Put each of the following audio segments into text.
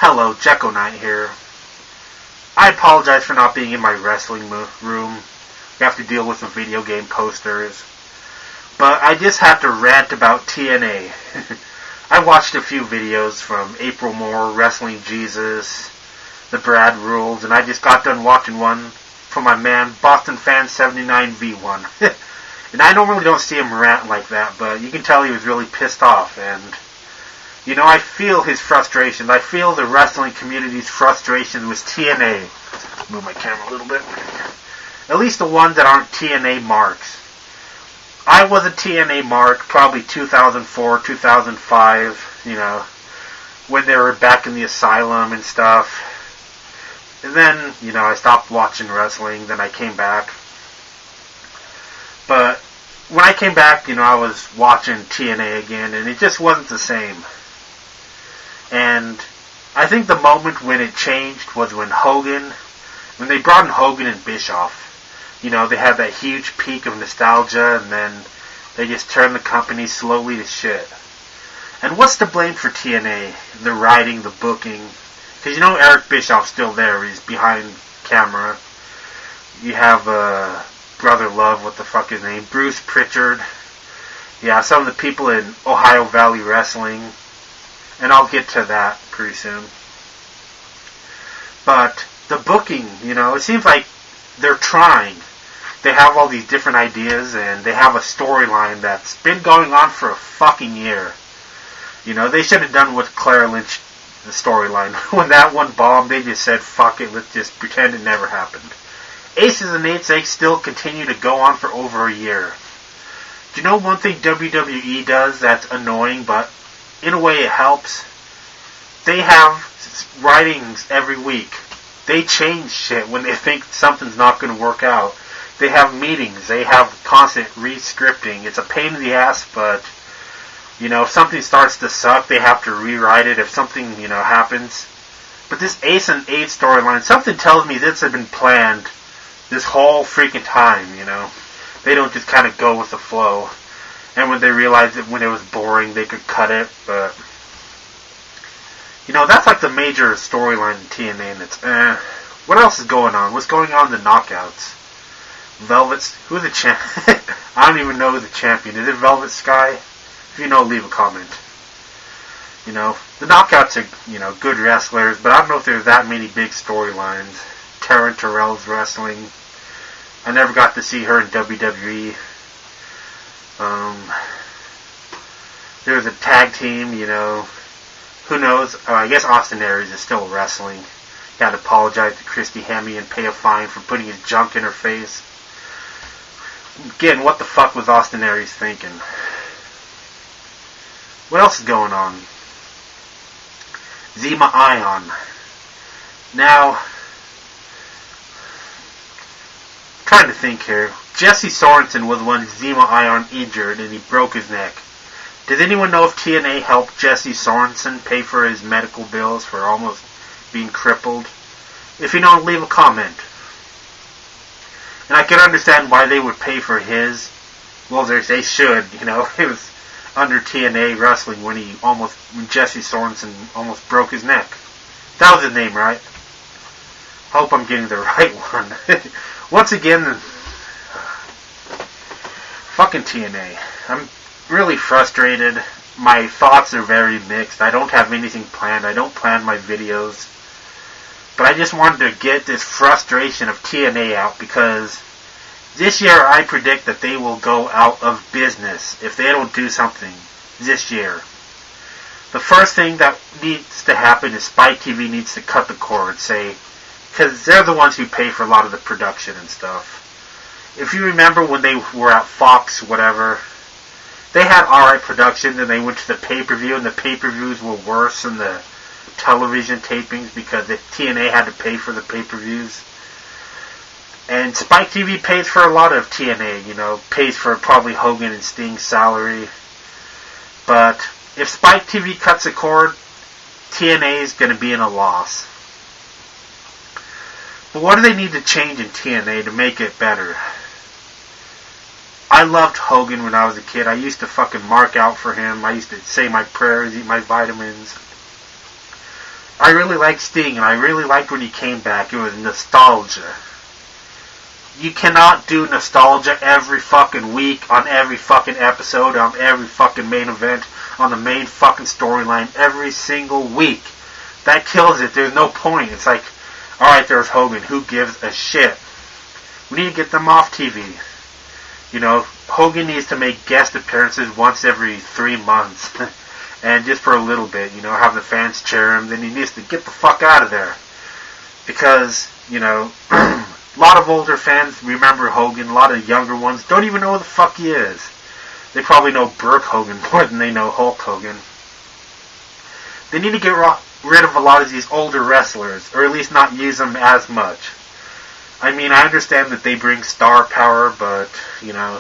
Hello, Jeko Knight here. I apologize for not being in my wrestling room. We have to deal with some video game posters. But I just have to rant about TNA. I watched a few videos from April Moore, Wrestling Jesus, The Brad Rules, and I just got done watching one from my man, Boston Fan 79V1. And I normally don't see him rant like that, but you can tell he was really pissed off, and you know, I feel his frustration. I feel the wrestling community's frustration with TNA. Move my camera a little bit. At least the ones that aren't TNA marks. I was a TNA mark probably 2004, 2005, you know, when they were back in the asylum and stuff. And then, you know, I stopped watching wrestling, then I came back. But when I came back, you know, I was watching TNA again, and it just wasn't the same. And I think the moment when it changed was when they brought in Hogan and Bischoff. You know, they had that huge peak of nostalgia, and then they just turned the company slowly to shit. And what's to blame for TNA? The writing, the booking. Because you know Eric Bischoff's still there. He's behind camera. You have Brother Love, what the fuck his name? Bruce Pritchard. Yeah, some of the people in Ohio Valley Wrestling. And I'll get to that pretty soon. But the booking, you know, it seems like they're trying. They have all these different ideas, and they have a storyline that's been going on for a fucking year. You know, they should have done with Claire Lynch, the storyline. When that one bombed, they just said, fuck it, let's just pretend it never happened. Aces and Eights, they still continue to go on for over a year. Do you know one thing WWE does that's annoying, but in a way it helps? They have writings every week. They change shit when they think something's not going to work out. They have meetings. They have constant re-scripting. It's a pain in the ass, but, you know, if something starts to suck, they have to rewrite it if something, you know, happens. But this Ace and Eight storyline, something tells me this has been planned this whole freaking time, you know. They don't just kind of go with the flow. And when they realized that when it was boring, they could cut it, but you know, that's like the major storyline in TNA, and it's, what else is going on? What's going on in the knockouts? Velvet's, who's the champ? I don't even know who the champion is. Is it Velvet Sky? If you know, leave a comment. You know, the knockouts are, you know, good wrestlers, but I don't know if there's that many big storylines. Taryn Terrell's wrestling. I never got to see her in WWE. There was a tag team, you know. Who knows? I guess Austin Aries is still wrestling. He had to apologize to Christy Hemme and pay a fine for putting his junk in her face. Again, what the fuck was Austin Aries thinking? What else is going on? Zema Ion. Now, I'm trying to think here. Jesse Sorensen was when Zema Ion injured and he broke his neck. Does anyone know if TNA helped Jesse Sorensen pay for his medical bills for almost being crippled? If you don't, leave a comment. And I can understand why they would pay for his. Well, they should, you know. It was under TNA Wrestling when Jesse Sorensen almost broke his neck. That was his name, right? Hope I'm getting the right one. Once again, fucking TNA. I'm really frustrated. My thoughts are very mixed. I don't have anything planned. I don't plan my videos. But I just wanted to get this frustration of TNA out, because this year I predict that they will go out of business if they don't do something this year. The first thing that needs to happen is Spike TV needs to cut the cord, because they're the ones who pay for a lot of the production and stuff. If you remember when they were at Fox, whatever, they had alright production, then they went to the pay-per-view, and the pay-per-views were worse than the television tapings because the TNA had to pay for the pay-per-views. And Spike TV pays for a lot of TNA, you know, pays for probably Hogan and Sting's salary. But if Spike TV cuts a cord, TNA is going to be in a loss. But what do they need to change in TNA to make it better? I loved Hogan when I was a kid. I used to fucking mark out for him. I used to say my prayers, eat my vitamins. I really like Sting, and I really liked when he came back. It was nostalgia. You cannot do nostalgia every fucking week, on every fucking episode, on every fucking main event, on the main fucking storyline, every single week. That kills it. There's no point. It's like, alright, there's Hogan. Who gives a shit? We need to get them off TV. You know, Hogan needs to make guest appearances once every 3 months. And just for a little bit, you know, have the fans cheer him. Then he needs to get the fuck out of there. Because, you know, a lot of older fans remember Hogan. A lot of younger ones don't even know who the fuck he is. They probably know Burke Hogan more than they know Hulk Hogan. They need to get rid of a lot of these older wrestlers, or at least not use them as much. I mean, I understand that they bring star power, but, you know,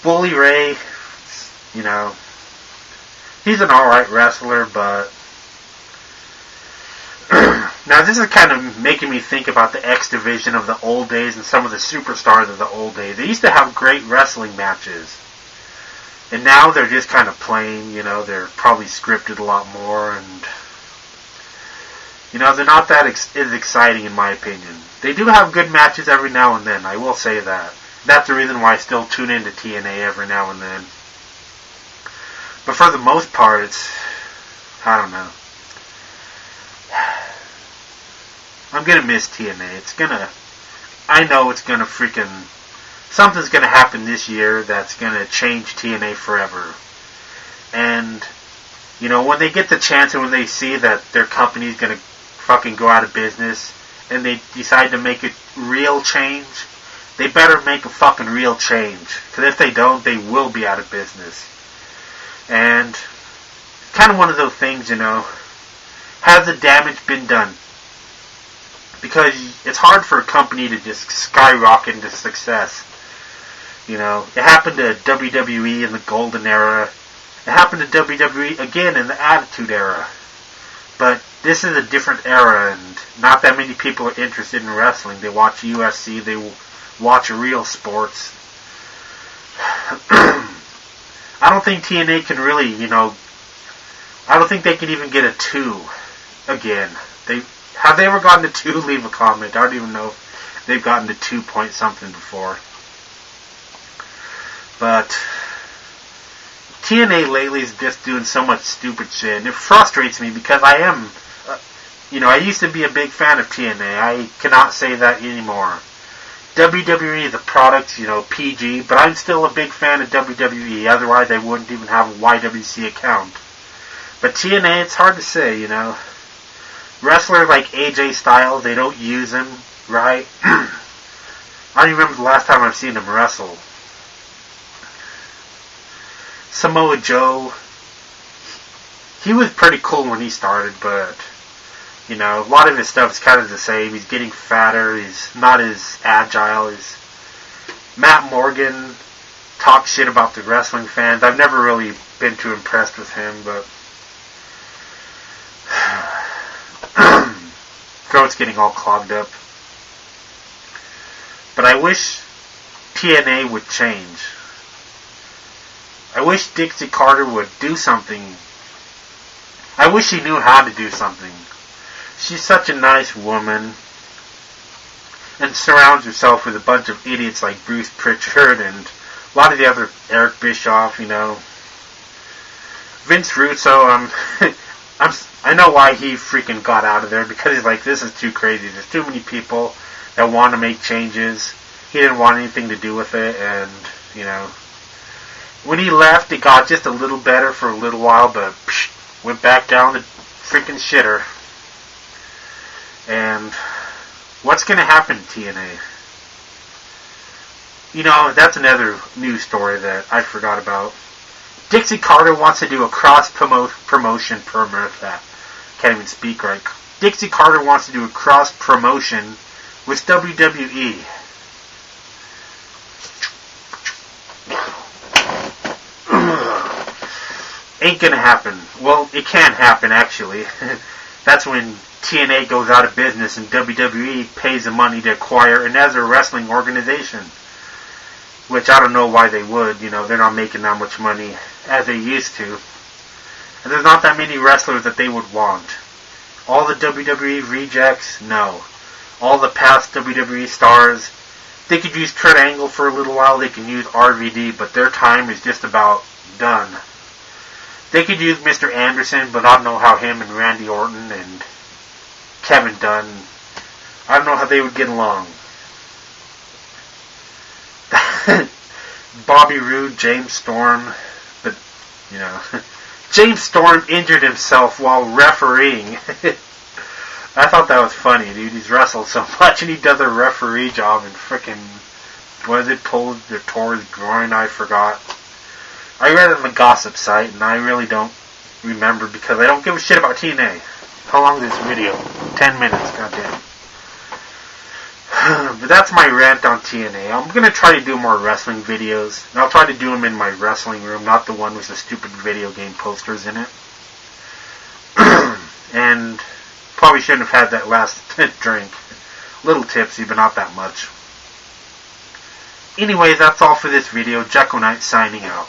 Bully Ray, you know, he's an alright wrestler, but now this is kind of making me think about the X Division of the old days and some of the superstars of the old days. They used to have great wrestling matches. And now they're just kind of plain, you know, they're probably scripted a lot more, and, you know, they're not that as exciting in my opinion. They do have good matches every now and then, I will say that. That's the reason why I still tune into TNA every now and then. But for the most part, it's, I don't know. I'm gonna miss TNA. I know it's gonna freaking, something's gonna happen this year that's gonna change TNA forever. And, you know, when they get the chance and when they see that their company's gonna fucking go out of business and they decide to make a real change, they better make a fucking real change. Because if they don't, they will be out of business. And kind of one of those things, you know, has the damage been done? Because it's hard for a company to just skyrocket into success. You know, it happened to WWE in the golden era. It happened to WWE again in the Attitude Era. But this is a different era, and not that many people are interested in wrestling. They watch UFC, they watch real sports. I don't think TNA can really, you know, I don't think they can even get a 2 again. Have they ever gotten to 2? Leave a comment. I don't even know if they've gotten to 2 point something before. But TNA lately is just doing so much stupid shit, and it frustrates me because I am, you know, I used to be a big fan of TNA. I cannot say that anymore. WWE, the product, you know, PG, but I'm still a big fan of WWE. Otherwise, I wouldn't even have a YWC account. But TNA, it's hard to say, you know. Wrestlers like AJ Styles, they don't use him, right? I don't even remember the last time I've seen him wrestle. Samoa Joe, he was pretty cool when he started, but, you know, a lot of his stuff is kind of the same. He's getting fatter, he's not as agile. Matt Morgan talks shit about the wrestling fans. I've never really been too impressed with him, but throat's getting all clogged up. But I wish TNA would change. I wish Dixie Carter would do something. I wish she knew how to do something. She's such a nice woman and surrounds herself with a bunch of idiots like Bruce Pritchard and a lot of the other, Eric Bischoff, you know. Vince Russo, I know why he freaking got out of there, because he's like, this is too crazy. There's too many people that want to make changes. He didn't want anything to do with it, and, you know, when he left, it got just a little better for a little while, but went back down the freaking shitter. And what's going to happen to TNA? You know, that's another news story that I forgot about. Dixie Carter wants to do a cross-promotion can't even speak right. Dixie Carter wants to do a cross-promotion with WWE. Ain't gonna happen. Well, it can happen, actually. That's when TNA goes out of business and WWE pays the money to acquire another wrestling organization. Which I don't know why they would. You know, they're not making that much money as they used to. And there's not that many wrestlers that they would want. All the WWE rejects? No. All the past WWE stars? They could use Kurt Angle for a little while. They can use RVD, but their time is just about done. They could use Mr. Anderson, but I don't know how him and Randy Orton and Kevin Dunn, I don't know how they would get along. Bobby Roode, James Storm, but, you know, James Storm injured himself while refereeing. I thought that was funny, dude. He's wrestled so much and he does a referee job and frickin', what is it, pulled or tore his groin, I forgot. I read it on the gossip site and I really don't remember because I don't give a shit about TNA. How long is this video? 10 minutes, goddamn. But that's my rant on TNA. I'm going to try to do more wrestling videos. And I'll try to do them in my wrestling room, not the one with the stupid video game posters in it. And probably shouldn't have had that last drink. A little tipsy, but not that much. Anyways, that's all for this video. Jeko Knight signing out.